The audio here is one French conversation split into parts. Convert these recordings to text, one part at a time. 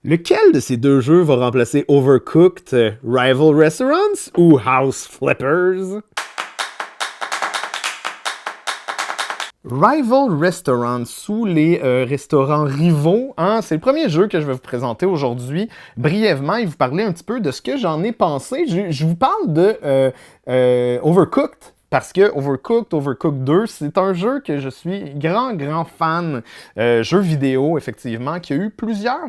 Lequel de ces deux jeux va remplacer Overcooked, Rival Restaurants ou House Flippers? Rival Restaurants, sous les restaurants rivaux, hein, c'est le premier jeu que je vais vous présenter aujourd'hui brièvement et vous parler un petit peu de ce que j'en ai pensé. Je vous parle de Overcooked. Parce que Overcooked 2, c'est un jeu que je suis grand fan, jeu vidéo, effectivement, qui a eu plusieurs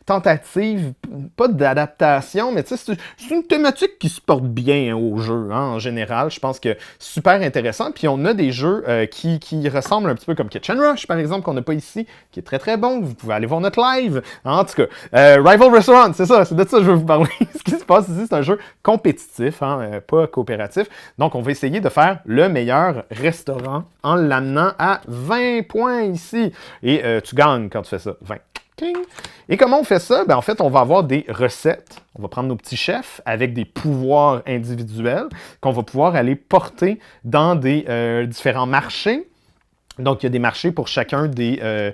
tentatives, pas d'adaptation, mais tu sais, c'est une thématique qui se porte bien au jeu, hein, en général. Je pense que c'est super intéressant. Puis on a des jeux qui ressemblent un petit peu comme Kitchen Rush, par exemple, qu'on n'a pas ici, qui est très bon. Vous pouvez aller voir notre live. En tout cas, Rival Restaurant, c'est ça, c'est de ça que je veux vous parler. Ce qui se passe ici, c'est un jeu compétitif, hein, pas coopératif. Donc, on va essayer de faire le meilleur restaurant en l'amenant à 20 points ici. Et tu gagnes quand tu fais ça. 20. Et comment on fait ça? Ben, en fait, on va avoir des recettes. On va prendre nos petits chefs avec des pouvoirs individuels qu'on va pouvoir aller porter dans des différents marchés. Donc, il y a des marchés pour chacune des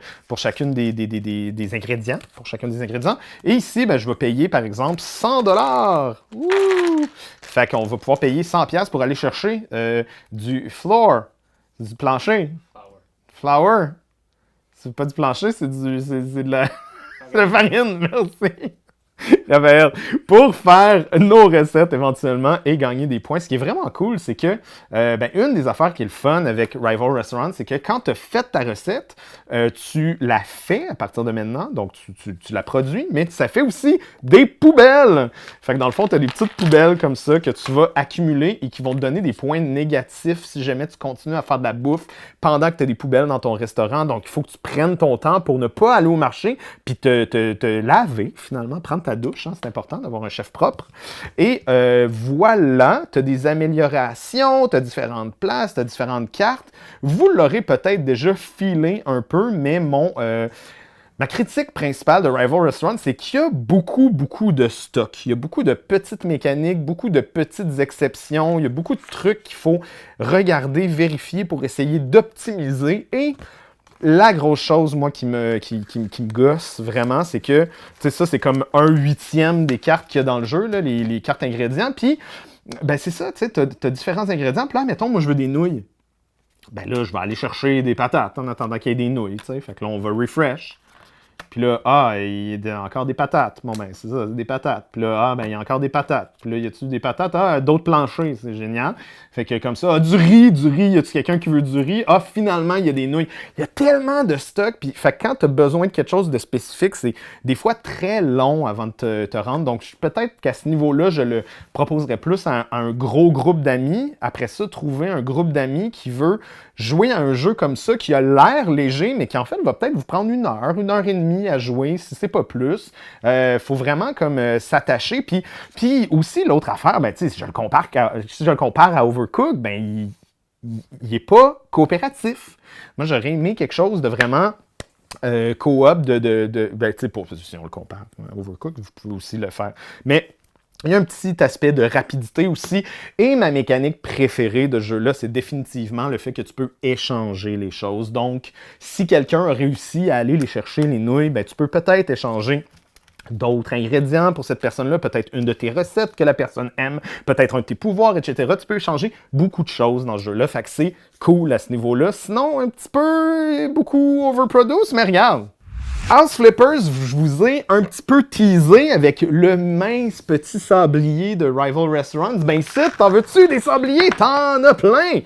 ingrédients. Pour chacun des ingrédients. Et ici, ben, je vais payer, par exemple, 100 $. Fait qu'on va pouvoir payer 100 $ pour aller chercher du flour, du plancher. Flour. C'est pas du plancher, c'est de la, de la farine, merci. Pour faire nos recettes éventuellement et gagner des points. Ce qui est vraiment cool, c'est que une des affaires qui est le fun avec Rival Restaurant, c'est que quand tu as fait ta recette, tu la fais à partir de maintenant, donc tu la produis, mais ça fait aussi des poubelles. Fait que dans le fond, tu as des petites poubelles comme ça que tu vas accumuler et qui vont te donner des points négatifs si jamais tu continues à faire de la bouffe pendant que tu as des poubelles dans ton restaurant. Donc, il faut que tu prennes ton temps pour ne pas aller au marché puis te laver finalement, prendre ta douche, hein, c'est important d'avoir un chef propre. Et voilà, tu as des améliorations, tu as différentes places, tu as différentes cartes. Vous l'aurez peut-être déjà filé un peu, mais ma critique principale de Rival Restaurant, c'est qu'il y a beaucoup de stock. Il y a beaucoup de petites mécaniques, beaucoup de petites exceptions, il y a beaucoup de trucs qu'il faut regarder, vérifier pour essayer d'optimiser. Et la grosse chose, moi, qui me gosse vraiment, c'est que, tu sais, ça, c'est comme 1/8 des cartes qu'il y a dans le jeu, là, les cartes ingrédients. Puis, ben, c'est ça, tu sais, t'as différents ingrédients. Puis là, mettons, moi, je veux des nouilles. Ben là, je vais aller chercher des patates en attendant qu'il y ait des nouilles, tu sais. Fait que là, on va refresh. Puis là, il y a encore des patates. Bon, ben, c'est ça, c'est des patates. Puis là, il y a encore des patates. Puis là, y a-tu des patates? D'autres planchers, c'est génial. Fait que comme ça, du riz, y a-tu quelqu'un qui veut du riz? Finalement, il y a des nouilles. Il y a tellement de stock. Puis, fait que quand tu as besoin de quelque chose de spécifique, c'est des fois très long avant de te rendre. Donc, peut-être qu'à ce niveau-là, je le proposerais plus à un gros groupe d'amis. Après ça, trouver un groupe d'amis qui veut jouer à un jeu comme ça, qui a l'air léger, mais qui en fait va peut-être vous prendre 1 heure et demie à jouer, si c'est pas plus. Faut vraiment comme s'attacher. Puis aussi, l'autre affaire, ben, si je le compare à Overcooked, ben, il est pas coopératif. Moi, j'aurais aimé quelque chose de vraiment coop ben, tu sais, si on le compare à Overcooked, vous pouvez aussi le faire. Mais il y a un petit aspect de rapidité aussi. Et ma mécanique préférée de ce jeu-là, c'est définitivement le fait que tu peux échanger les choses. Donc, si quelqu'un a réussi à aller les chercher, les nouilles, ben, tu peux peut-être échanger d'autres ingrédients pour cette personne-là, peut-être une de tes recettes que la personne aime, peut-être un de tes pouvoirs, etc. Tu peux échanger beaucoup de choses dans ce jeu-là. Fait que c'est cool à ce niveau-là. Sinon, un petit peu beaucoup overproduce, mais regarde. House Flippers, je vous ai un petit peu teasé avec le mince petit sablier de Rival Restaurants. Ben ici, t'en veux-tu des sabliers? T'en as plein!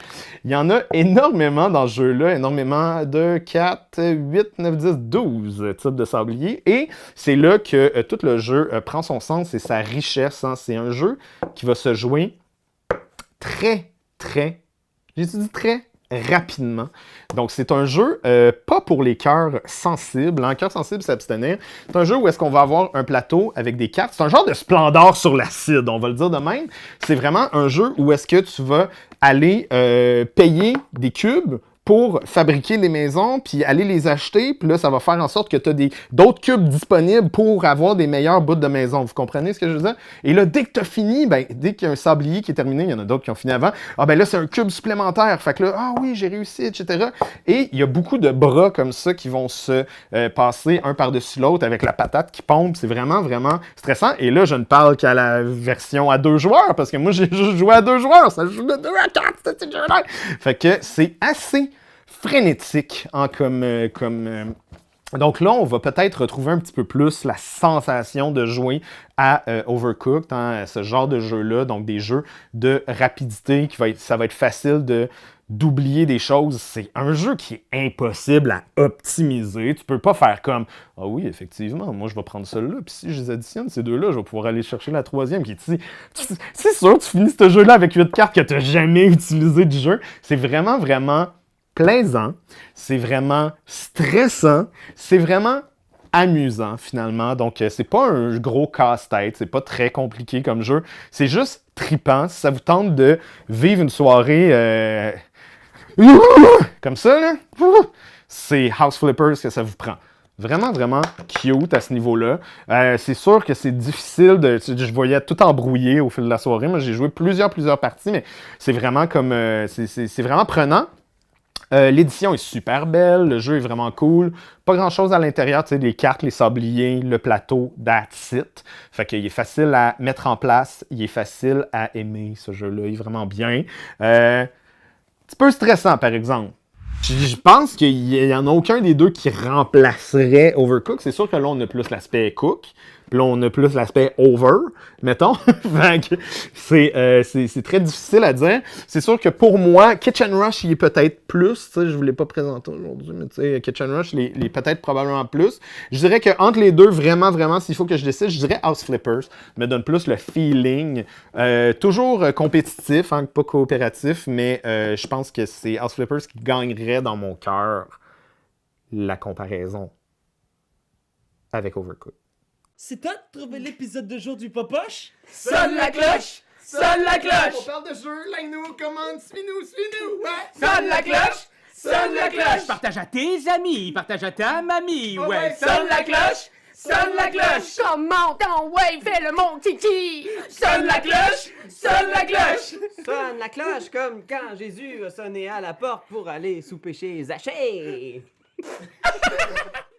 Il y en a énormément dans ce jeu-là, énormément de 4, 8, 9, 10, 12 types de sabliers. Et c'est là que tout le jeu prend son sens et sa richesse. Hein. C'est un jeu qui va se jouer très, j'ai dit très rapidement. Donc, c'est un jeu pas pour les cœurs sensibles. Un cœur sensible, c'est abstenir. C'est un jeu où est-ce qu'on va avoir un plateau avec des cartes. C'est un genre de Splendor sur l'acide, on va le dire de même. C'est vraiment un jeu où est-ce que tu vas aller payer des cubes pour fabriquer des maisons, puis aller les acheter, puis là, ça va faire en sorte que tu as d'autres cubes disponibles pour avoir des meilleurs bouts de maison. Vous comprenez ce que je veux dire? Et là, dès que tu as fini, ben, dès qu'il y a un sablier qui est terminé, il y en a d'autres qui ont fini avant, ah ben là, c'est un cube supplémentaire. Fait que là, ah oui, j'ai réussi, etc. Et il y a beaucoup de bras comme ça qui vont se passer un par-dessus l'autre avec la patate qui pompe. C'est vraiment, vraiment stressant. Et là, je ne parle qu'à la version à 2 joueurs, parce que moi, j'ai juste joué à 2 joueurs. Ça joue de 2 à 4, ce petit jeu-là. Fait que c'est assez frénétique donc là, on va peut-être retrouver un petit peu plus la sensation de jouer à Overcooked, hein, ce genre de jeu-là, donc des jeux de rapidité, ça va être facile d'oublier des choses. C'est un jeu qui est impossible à optimiser. Tu peux pas faire comme « Ah oui, effectivement, moi je vais prendre celle-là, puis si je les additionne, ces deux-là, je vais pouvoir aller chercher la troisième qui est ici. » C'est sûr, tu finis ce jeu-là avec 8 cartes que tu n'as jamais utilisées du jeu. C'est vraiment, vraiment plaisant, c'est vraiment stressant, c'est vraiment amusant finalement. Donc c'est pas un gros casse-tête, c'est pas très compliqué comme jeu, c'est juste trippant. Si ça vous tente de vivre une soirée comme ça, là, c'est House Flippers que ça vous prend. Vraiment, vraiment cute à ce niveau-là. C'est sûr que c'est difficile je voyais tout embrouillé au fil de la soirée. Moi, j'ai joué plusieurs parties, mais c'est vraiment comme... c'est vraiment prenant. L'édition est super belle, le jeu est vraiment cool. Pas grand-chose à l'intérieur, tu sais, les cartes, les sabliers, le plateau, that's it. Fait qu'il est facile à mettre en place, il est facile à aimer, ce jeu-là, il est vraiment bien. Petit peu stressant, par exemple. Je pense qu'il n'y en a aucun des deux qui remplacerait Overcooked. C'est sûr que là, on a plus l'aspect cook, puis là, on a plus l'aspect over, mettons. C'est très difficile à dire. C'est sûr que pour moi, Kitchen Rush, il est peut-être plus. Je ne vous l'ai pas présenté aujourd'hui, mais tu sais, Kitchen Rush, il est peut-être probablement plus. Je dirais qu'entre les deux, vraiment, vraiment, s'il faut que je décide, je dirais House Flippers. Me donne plus le feeling. Toujours compétitif, hein, pas coopératif, mais je pense que c'est House Flippers qui gagnerait dans mon cœur la comparaison avec Overcooked. C'est toi de trouver l'épisode de jour du Popoche? Sonne la cloche! Sonne la cloche! On parle de jeu, like-nous, commande, suis-nous! Ouais. Sonne la cloche! Sonne la cloche! Partage à tes amis, partage à ta mamie, ouais. Sonne la cloche! Sonne la cloche! Comment ton ouais, fais le mon titi! Sonne la cloche! Sonne la cloche! Sonne la cloche comme quand Jésus a sonné à la porte pour aller souper chez Zachée.